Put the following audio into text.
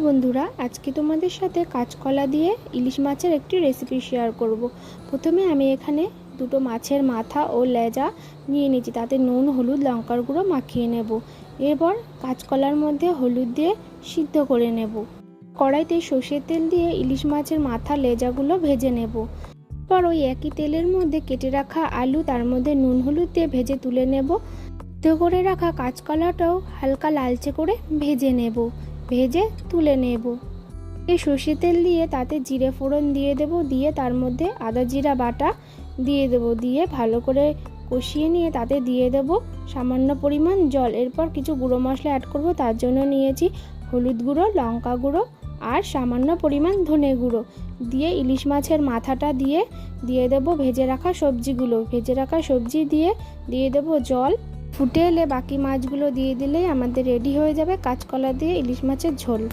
বন্ধুরা, আজকে তোমাদের সাথে কাঁচকলা দিয়ে ইলিশ মাছের একটি রেসিপি শেয়ার করব। প্রথমে আমি এখানে দুটো মাছের মাথা ও লেজা নিয়ে নিয়েছি, তাতে নুন, হলুদ, লঙ্কার গুঁড়ো মাখিয়ে নেব। এরপর কাঁচকলার মধ্যে হলুদ দিয়ে সিদ্ধ করে নেব। কড়াইতে সর্ষের তেল দিয়ে ইলিশ মাছের মাথা লেজাগুলো ভেজে নেব। পর ওই একই তেলের মধ্যে কেটে রাখা আলু, তার মধ্যে নুন হলুদ দিয়ে ভেজে তুলে নেব। সিদ্ধ করে রাখা কাঁচকলাটাও হালকা লালচে করে ভেজে নেব, ভেজে তুলে নেব। এই সর্ষের তেল দিয়ে তাতে জিরে ফোড়ন দিয়ে দেব, দিয়ে তার মধ্যে আদা জিরা বাটা দিয়ে দেব, দিয়ে ভালো করে কষিয়ে নিয়ে তাতে দিয়ে দেব সামান্য পরিমাণ জল। এরপর কিছু গুঁড়ো মশলা অ্যাড করব, তার জন্য নিয়েছি হলুদ গুঁড়ো, লঙ্কা গুঁড়ো আর সামান্য পরিমাণ ধনে গুঁড়ো। দিয়ে ইলিশ মাছের মাথাটা দিয়ে দেব ভেজে রাখা সবজিগুলো, ভেজে রাখা সবজি দিয়ে দেব জল। ফুটে এলে বাকি মাছগুলো দিয়ে দিলেই আমাদের রেডি হয়ে যাবে কাঁচকলা দিয়ে ইলিশ মাছের ঝোল।